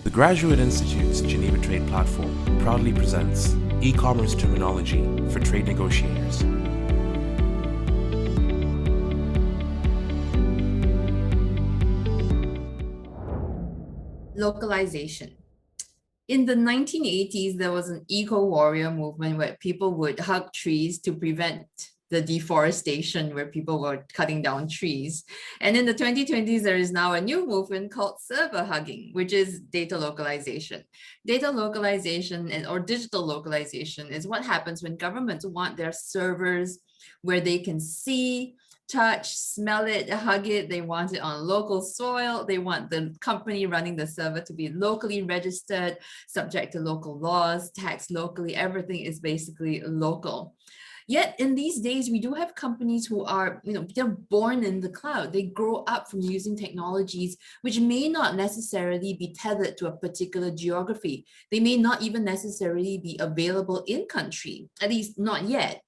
The Graduate Institute's Geneva Trade Platform proudly presents e-commerce terminology for trade negotiators. Localization. In the 1980s, there was an eco-warrior movement where people would hug trees to prevent the deforestation, where people were cutting down trees. And in the 2020s, there is now a new movement called server hugging, which is data localization. Data localization or digital localization is what happens when governments want their servers where they can see, touch, smell it, hug it. They want it on local soil. They want the company running the server to be locally registered, subject to local laws, taxed locally. Everything is basically local. Yet in these days, we do have companies who are, they're born in the cloud. They grow up from using technologies which may not necessarily be tethered to a particular geography. They may not even necessarily be available in country, at least not yet.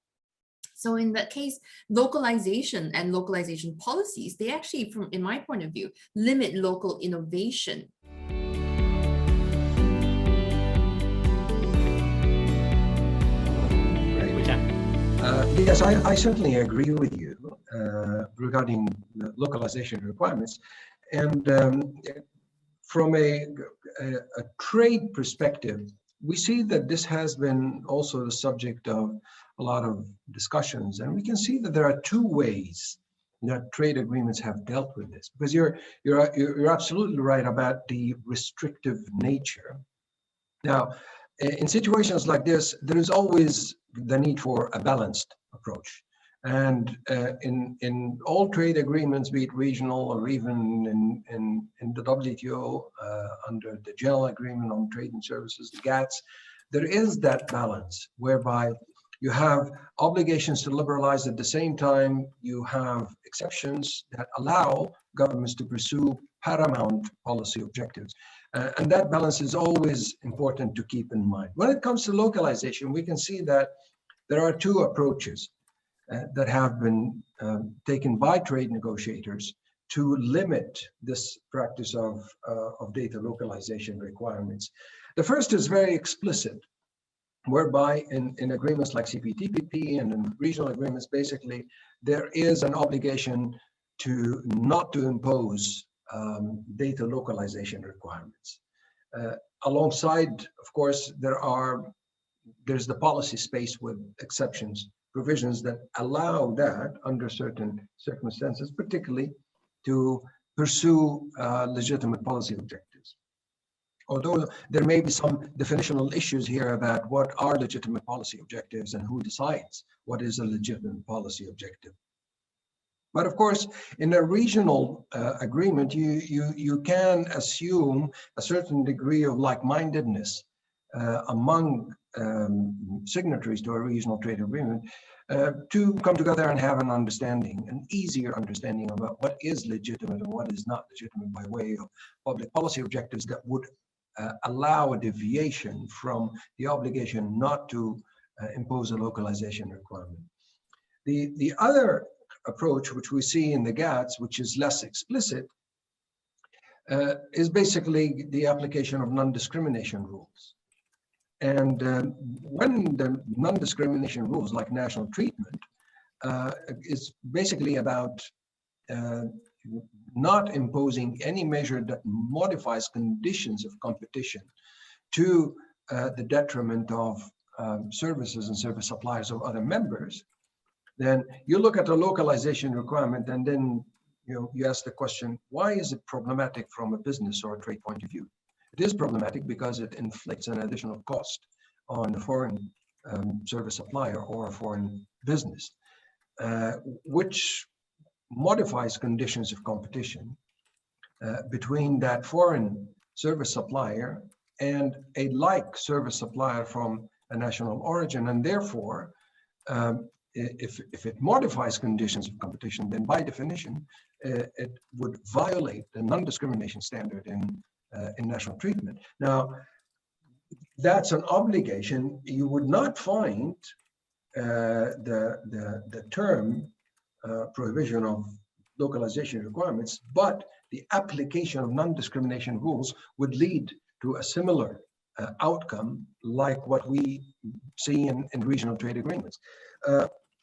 So in that case, localization and localization policies, they actually, in my point of view, limit local innovation. Yes, I certainly agree with you regarding the localization requirements. And from a trade perspective, we see that this has been also the subject of a lot of discussions. And we can see that there are two ways that trade agreements have dealt with this. Because you're absolutely right about the restrictive nature. Now, in situations like this, there is always the need for a balanced approach. And in all trade agreements, be it regional or even in the WTO, under the General Agreement on Trade and Services, the GATS, there is that balance whereby you have obligations to liberalize. At the same time, you have exceptions that allow governments to pursue paramount policy objectives. And that balance is always important to keep in mind. When it comes to localization, we can see that there are two approaches that have been taken by trade negotiators to limit this practice of data localization requirements. The first is very explicit, whereby in agreements like CPTPP and in regional agreements, basically, there is an obligation not to impose data localization requirements. Alongside, of course, there's the policy space with exceptions, provisions that allow that under certain circumstances, particularly to pursue legitimate policy objectives. Although there may be some definitional issues here about what are legitimate policy objectives and who decides what is a legitimate policy objective. But of course, in a regional agreement, you can assume a certain degree of like-mindedness among signatories to a regional trade agreement to come together and have an easier understanding about what is legitimate and what is not legitimate by way of public policy objectives that would allow a deviation from the obligation not to impose a localization requirement. The other approach, which we see in the GATS, which is less explicit, is basically the application of non-discrimination rules. And when the non-discrimination rules, like national treatment, is basically about not imposing any measure that modifies conditions of competition to the detriment of services and service suppliers of other members, then you look at a localization requirement and then you ask the question, why is it problematic from a business or a trade point of view? It is problematic because it inflicts an additional cost on a foreign service supplier or a foreign business, which modifies conditions of competition between that foreign service supplier and a like service supplier from a national origin. And therefore, if it modifies conditions of competition, then by definition, it would violate the non-discrimination standard in national treatment. Now, that's an obligation. You would not find the term prohibition of localization requirements, but the application of non-discrimination rules would lead to a similar outcome like what we see in regional trade agreements.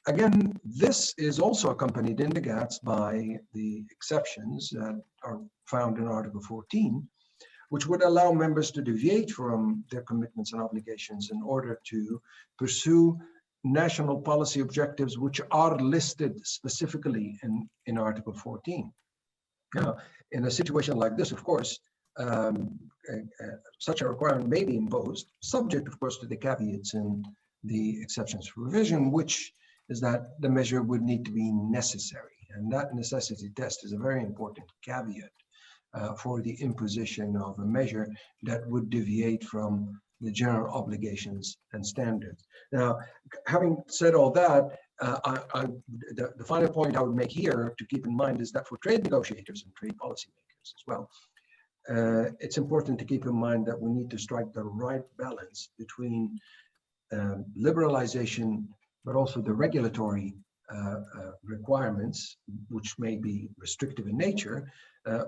Again, this is also accompanied in the GATS by the exceptions that are found in Article 14, which would allow members to deviate from their commitments and obligations in order to pursue national policy objectives which are listed specifically in Article 14. Now, in a situation like this, of course, such a requirement may be imposed, subject, of course, to the caveats in the exceptions for revision, which is that the measure would need to be necessary. And that necessity test is a very important caveat for the imposition of a measure that would deviate from the general obligations and standards. Now, having said all that, the final point I would make here to keep in mind is that for trade negotiators and trade policymakers as well, it's important to keep in mind that we need to strike the right balance between liberalization, but also the regulatory requirements, which may be restrictive in nature,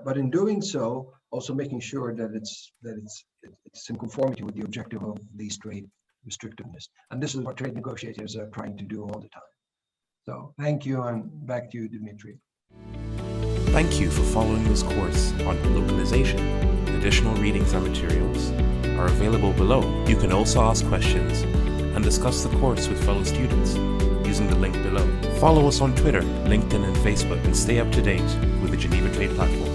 but in doing so, also making sure that it's in conformity with the objective of these trade restrictiveness. And this is what trade negotiators are trying to do all the time. So thank you, and back to you, Dimitri. Thank you for following this course on localization. Additional readings and materials are available below. You can also ask questions and discuss the course with fellow students using the link below. Follow us on Twitter, LinkedIn, and Facebook, and stay up to date with the Geneva Trade Platform.